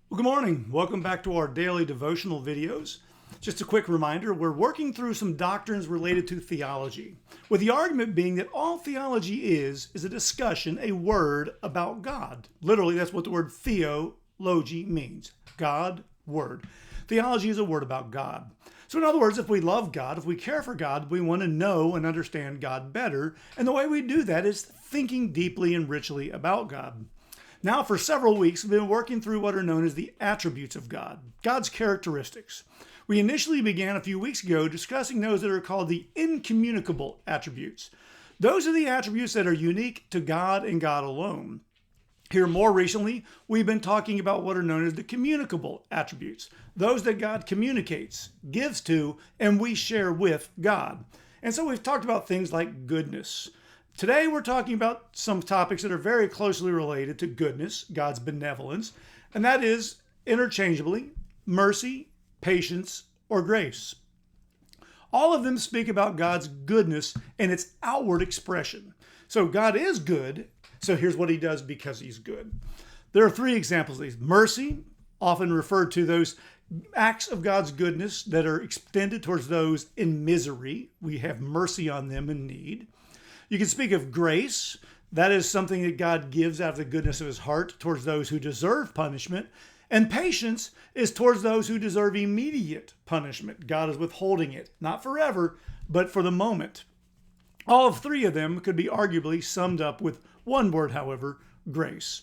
Well, good morning. Welcome back to our daily devotional videos. Just a quick reminder, we're working through some doctrines related to theology, with the argument being that all theology is a discussion, a word about God. Literally, that's what the word theology means. God, word. Theology is a word about God. So in other words, if we love God, if we care for God, we want to know and understand God better. And the way we do that is thinking deeply and richly about God. Now, for several weeks, we've been working through what are known as the attributes of God, God's characteristics. We initially began a few weeks ago discussing those that are called the incommunicable attributes. Those are the attributes that are unique to God and God alone. Here more recently, we've been talking about what are known as the communicable attributes, those that God communicates, gives to, and we share with God. And so we've talked about things like goodness. Today we're talking about some topics that are very closely related to goodness, God's benevolence, and that is interchangeably mercy, patience, or grace. All of them speak about God's goodness and its outward expression. So God is good, so here's what he does because he's good. There are three examples of these. Mercy, often referred to those acts of God's goodness that are extended towards those in misery. We have mercy on them in need. You can speak of grace. That is something that God gives out of the goodness of his heart towards those who deserve punishment. And patience is towards those who deserve immediate punishment. God is withholding it, not forever, but for the moment. All three of them could be arguably summed up with one word, however, grace.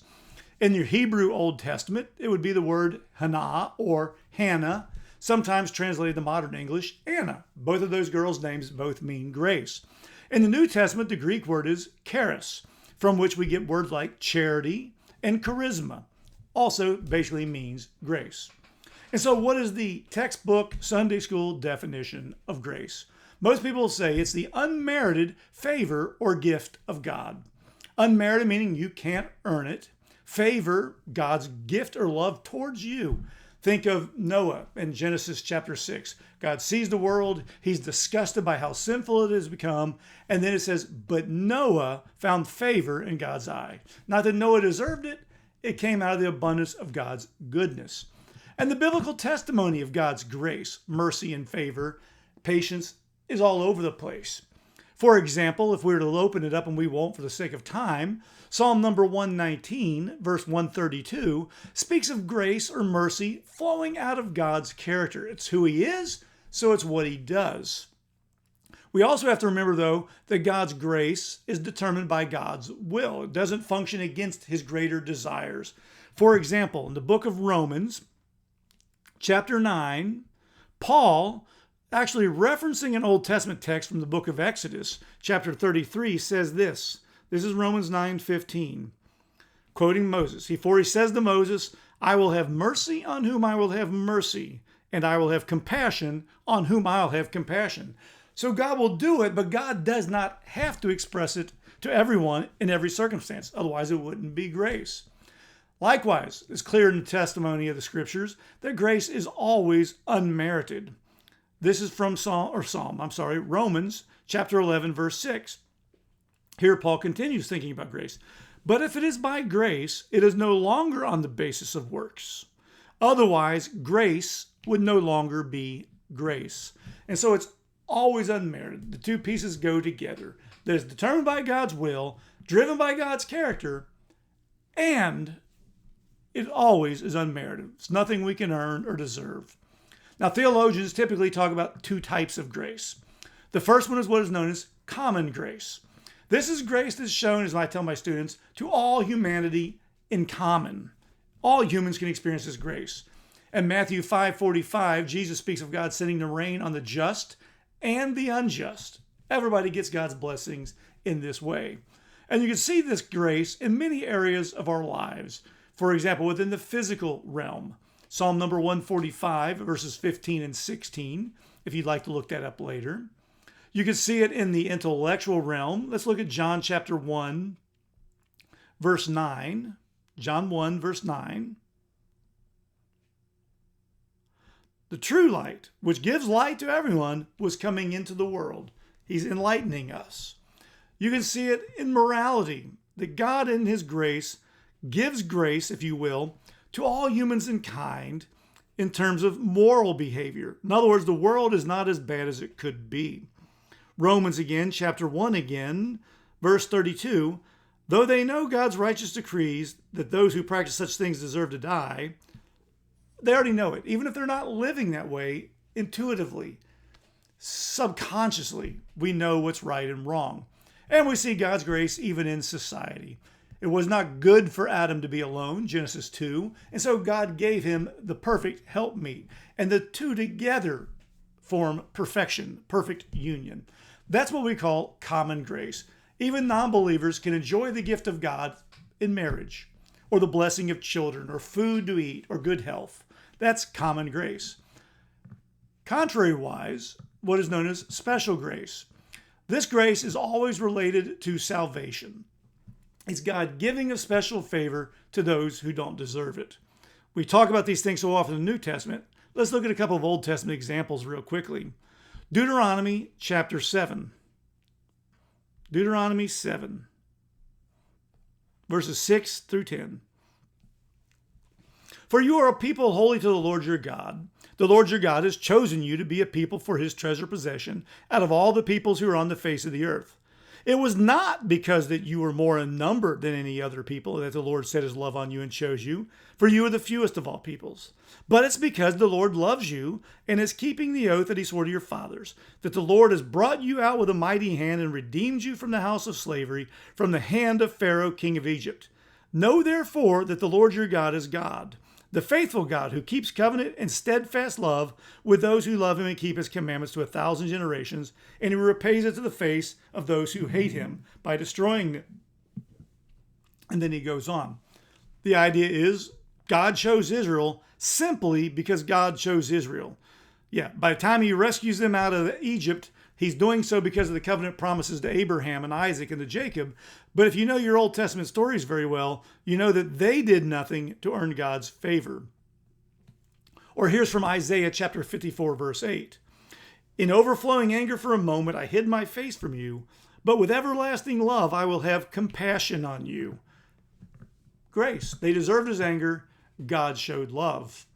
In your Hebrew Old Testament, it would be the word Hannah or Hannah, sometimes translated to modern English, Anna. Both of those girls' names both mean grace. In the New Testament, the Greek word is charis, from which we get words like charity and charisma. Also basically means grace. And so what is the textbook Sunday school definition of grace? Most people say it's the unmerited favor or gift of God. Unmerited meaning you can't earn it. Favor, God's gift or love towards you. Think of Noah in Genesis chapter 6. God sees the world. He's disgusted by how sinful it has become. And then it says, but Noah found favor in God's eye. Not that Noah deserved it. It came out of the abundance of God's goodness. And the biblical testimony of God's grace, mercy, and favor, patience, is all over the place. For example, if we were to open it up, and we won't for the sake of time, Psalm number 119, verse 132, speaks of grace or mercy flowing out of God's character. It's who he is, so it's what he does. We also have to remember, though, that God's grace is determined by God's will. It doesn't function against his greater desires. For example, in the book of Romans, chapter 9, Paul, actually referencing an Old Testament text from the book of Exodus, chapter 33, says this. This is Romans 9:15, quoting Moses. For he says to Moses, I will have mercy on whom I will have mercy, and I will have compassion on whom I'll have compassion. So God will do it, but God does not have to express it to everyone in every circumstance. Otherwise, it wouldn't be grace. Likewise, it's clear in the testimony of the scriptures that grace is always unmerited. This is from Romans chapter 11, verse 6. Here Paul continues thinking about grace. But if it is by grace, it is no longer on the basis of works. Otherwise, grace would no longer be grace. And so it's always unmerited. The two pieces go together. That is determined by God's will, driven by God's character, and it always is unmerited. It's nothing we can earn or deserve. Now, theologians typically talk about two types of grace. The first one is what is known as common grace. This is grace that's shown, as I tell my students, to all humanity in common. All humans can experience this grace. In Matthew 5:45, Jesus speaks of God sending the rain on the just and the unjust. Everybody gets God's blessings in this way. And you can see this grace in many areas of our lives. For example, within the physical realm. Psalm number 145, verses 15 and 16, if you'd like to look that up later. You can see it in the intellectual realm. Let's look at John chapter 1, verse 9. John 1, verse 9. The true light, which gives light to everyone, was coming into the world. He's enlightening us. You can see it in morality, that God in his grace gives grace, if you will, to all humans in kind in terms of moral behavior. In other words, the world is not as bad as it could be. Romans again, chapter 1 again, verse 32, though they know God's righteous decrees that those who practice such things deserve to die, they already know it. Even if they're not living that way, intuitively, subconsciously, we know what's right and wrong. And we see God's grace even in society. It was not good for Adam to be alone, Genesis 2, and so God gave him the perfect helpmeet. And the two together form perfection, perfect union. That's what we call common grace. Even non-believers can enjoy the gift of God in marriage, or the blessing of children, or food to eat, or good health. That's common grace. Contrary-wise, what is known as special grace. This grace is always related to salvation. It's God giving a special favor to those who don't deserve it. We talk about these things so often in the New Testament. Let's look at a couple of Old Testament examples real quickly. Deuteronomy chapter 7. Deuteronomy 7, verses 6 through 10. For you are a people holy to the Lord your God. The Lord your God has chosen you to be a people for his treasure possession out of all the peoples who are on the face of the earth. It was not because that you were more in number than any other people that the Lord set his love on you and chose you, for you are the fewest of all peoples. But it's because the Lord loves you and is keeping the oath that he swore to your fathers, that the Lord has brought you out with a mighty hand and redeemed you from the house of slavery, from the hand of Pharaoh, king of Egypt. Know therefore that the Lord your God is God, the faithful God who keeps covenant and steadfast love with those who love him and keep his commandments to 1,000 generations, and he repays it to the face of those who hate him by destroying them. And then he goes on. The idea is God chose Israel simply because God chose Israel. Yeah, by the time he rescues them out of Egypt, he's doing so because of the covenant promises to Abraham and Isaac and to Jacob. But if you know your Old Testament stories very well, you know that they did nothing to earn God's favor. Or here's from Isaiah chapter 54, verse 8. In overflowing anger for a moment, I hid my face from you, but with everlasting love, I will have compassion on you. Grace. They deserved his anger. God showed love.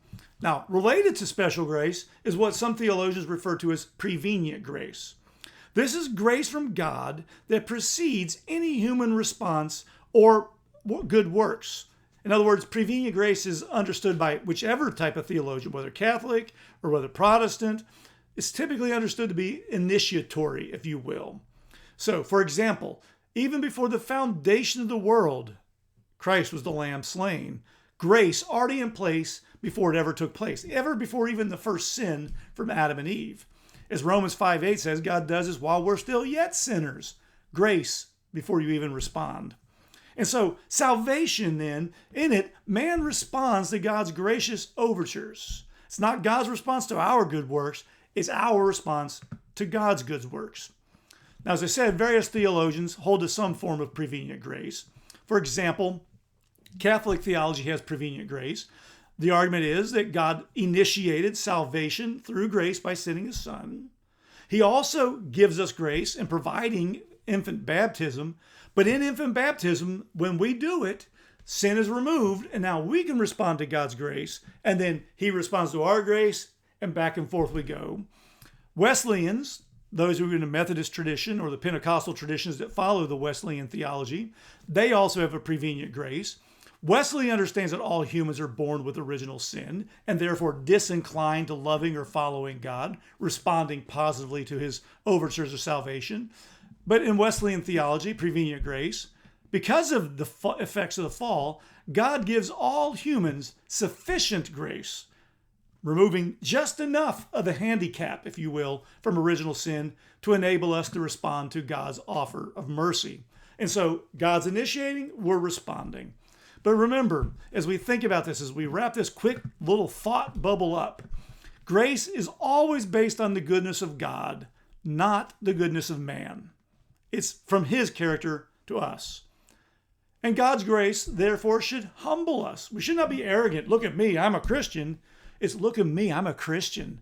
Now, related to special grace is what some theologians refer to as prevenient grace. This is grace from God that precedes any human response or good works. In other words, prevenient grace is understood by whichever type of theologian, whether Catholic or whether Protestant. It's typically understood to be initiatory, if you will. So, for example, even before the foundation of the world, Christ was the lamb slain. Grace already in place before it ever took place, ever before even the first sin from Adam and Eve. As Romans 5:8 says, God does this while we're still yet sinners. Grace before you even respond. And so salvation then, in it, man responds to God's gracious overtures. It's not God's response to our good works, it's our response to God's good works. Now, as I said, various theologians hold to some form of prevenient grace. For example, Catholic theology has prevenient grace. The argument is that God initiated salvation through grace by sending his Son. He also gives us grace in providing infant baptism. But in infant baptism, when we do it, sin is removed, and now we can respond to God's grace. And then he responds to our grace, and back and forth we go. Wesleyans, those who are in the Methodist tradition or the Pentecostal traditions that follow the Wesleyan theology, they also have a prevenient grace. Wesley understands that all humans are born with original sin and therefore disinclined to loving or following God, responding positively to his overtures of salvation. But in Wesleyan theology, prevenient grace, because of the effects of the fall, God gives all humans sufficient grace, removing just enough of the handicap, if you will, from original sin to enable us to respond to God's offer of mercy. And so God's initiating, we're responding. But remember, as we think about this, as we wrap this quick little thought bubble up, grace is always based on the goodness of God, not the goodness of man. It's from his character to us. And God's grace, therefore, should humble us. We should not be arrogant. Look at me, I'm a Christian. It's look at me, I'm a Christian.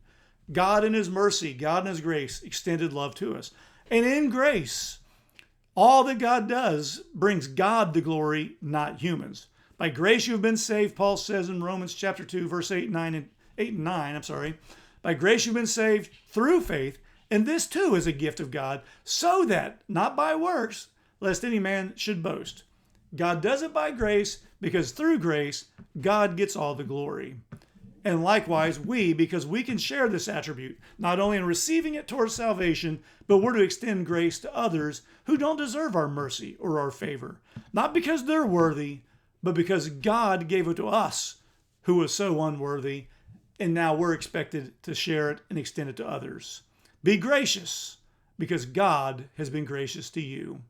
God in his mercy, God in his grace, extended love to us. And in grace, all that God does brings God the glory, not humans. By grace you have been saved, Paul says in Romans chapter 2, verse 8 and 9. By grace you've been saved through faith, and this too is a gift of God, so that, not by works, lest any man should boast. God does it by grace, because through grace, God gets all the glory. And likewise, we, because we can share this attribute, not only in receiving it towards salvation, but we're to extend grace to others who don't deserve our mercy or our favor. Not because they're worthy, but because God gave it to us, who was so unworthy, and now we're expected to share it and extend it to others. Be gracious, because God has been gracious to you.